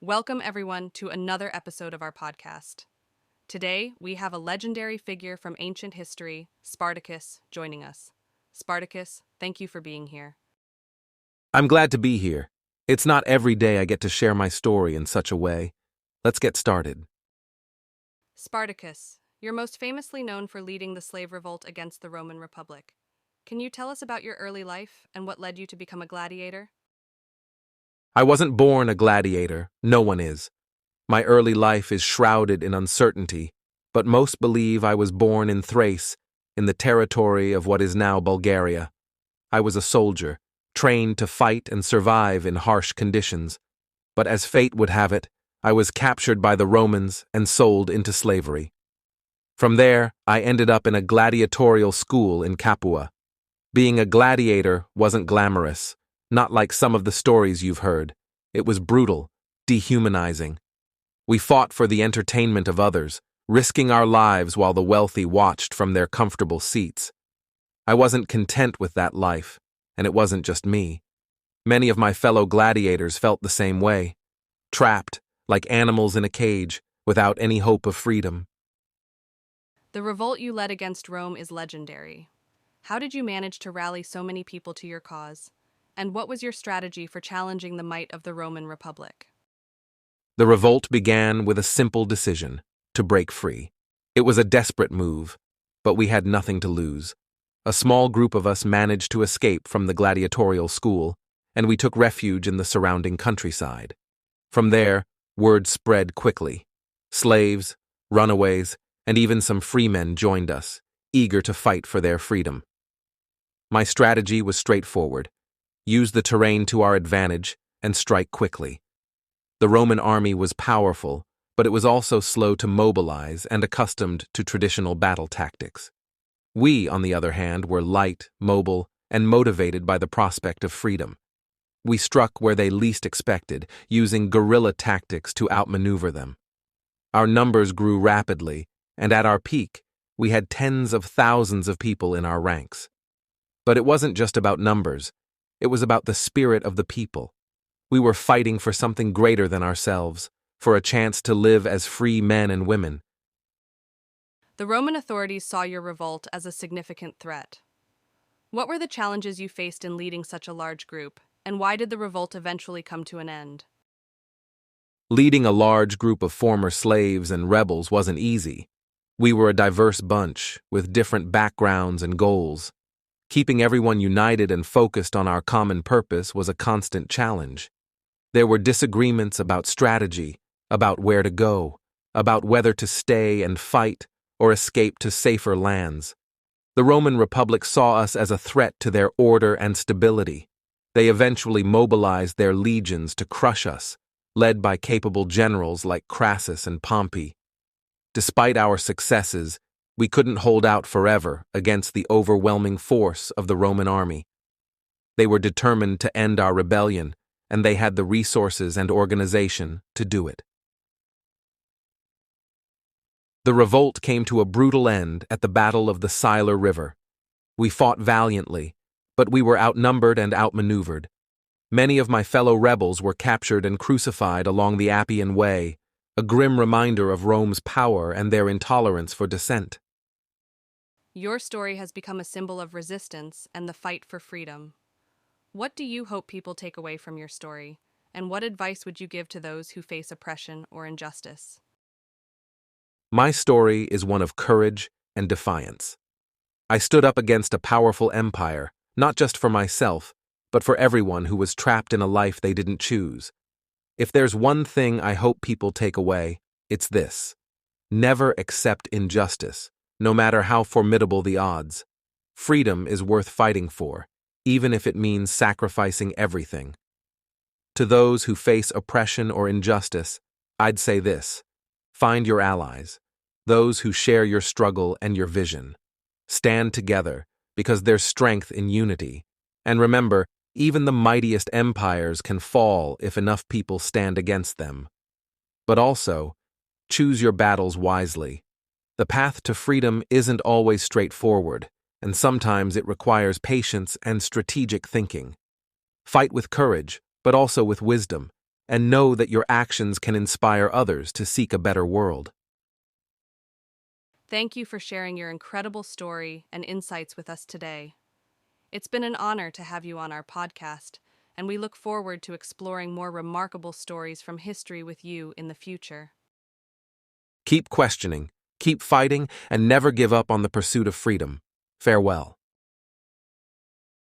Welcome, everyone, to another episode of our podcast. Today, we have a legendary figure from ancient history, Spartacus, joining us. Spartacus, thank you for being here. I'm glad to be here. It's not every day I get to share my story in such a way. Let's get started. Spartacus, you're most famously known for leading the slave revolt against the Roman Republic. Can you tell us about your early life and what led you to become a gladiator? I wasn't born a gladiator, no one is. My early life is shrouded in uncertainty, but most believe I was born in Thrace, in the territory of what is now Bulgaria. I was a soldier, trained to fight and survive in harsh conditions. But as fate would have it, I was captured by the Romans and sold into slavery. From there, I ended up in a gladiatorial school in Capua. Being a gladiator wasn't glamorous, not like some of the stories you've heard. It was brutal, dehumanizing. We fought for the entertainment of others, risking our lives while the wealthy watched from their comfortable seats. I wasn't content with that life, and it wasn't just me. Many of my fellow gladiators felt the same way, trapped, like animals in a cage, without any hope of freedom. The revolt you led against Rome is legendary. How did you manage to rally so many people to your cause? And what was your strategy for challenging the might of the Roman Republic? The revolt began with a simple decision: to break free. It was a desperate move, but we had nothing to lose. A small group of us managed to escape from the gladiatorial school, and we took refuge in the surrounding countryside. From there, word spread quickly. Slaves, runaways, and even some freemen joined us, eager to fight for their freedom. My strategy was straightforward: use the terrain to our advantage and strike quickly. The Roman army was powerful, but it was also slow to mobilize and accustomed to traditional battle tactics. We, on the other hand, were light, mobile, and motivated by the prospect of freedom. We struck where they least expected, using guerrilla tactics to outmaneuver them. Our numbers grew rapidly, and at our peak, we had tens of thousands of people in our ranks. But it wasn't just about numbers. It was about the spirit of the people. We were fighting for something greater than ourselves, for a chance to live as free men and women. The Roman authorities saw your revolt as a significant threat. What were the challenges you faced in leading such a large group, and why did the revolt eventually come to an end? Leading a large group of former slaves and rebels wasn't easy. We were a diverse bunch, with different backgrounds and goals. Keeping everyone united and focused on our common purpose was a constant challenge. There were disagreements about strategy, about where to go, about whether to stay and fight or escape to safer lands. The Roman Republic saw us as a threat to their order and stability. They eventually mobilized their legions to crush us, led by capable generals like Crassus and Pompey. Despite our successes, we couldn't hold out forever against the overwhelming force of the Roman army. They were determined to end our rebellion, and they had the resources and organization to do it. The revolt came to a brutal end at the Battle of the Siler River. We fought valiantly, but we were outnumbered and outmaneuvered. Many of my fellow rebels were captured and crucified along the Appian Way, a grim reminder of Rome's power and their intolerance for dissent. Your story has become a symbol of resistance and the fight for freedom. What do you hope people take away from your story, and what advice would you give to those who face oppression or injustice? My story is one of courage and defiance. I stood up against a powerful empire, not just for myself, but for everyone who was trapped in a life they didn't choose. If there's one thing I hope people take away, it's this: never accept injustice, no matter how formidable the odds. Freedom is worth fighting for, even if it means sacrificing everything. To those who face oppression or injustice, I'd say this: find your allies, those who share your struggle and your vision. Stand together, because there's strength in unity. And remember, even the mightiest empires can fall if enough people stand against them. But also, choose your battles wisely. The path to freedom isn't always straightforward, and sometimes it requires patience and strategic thinking. Fight with courage, but also with wisdom, and know that your actions can inspire others to seek a better world. Thank you for sharing your incredible story and insights with us today. It's been an honor to have you on our podcast, and we look forward to exploring more remarkable stories from history with you in the future. Keep questioning, keep fighting, and never give up on the pursuit of freedom. Farewell.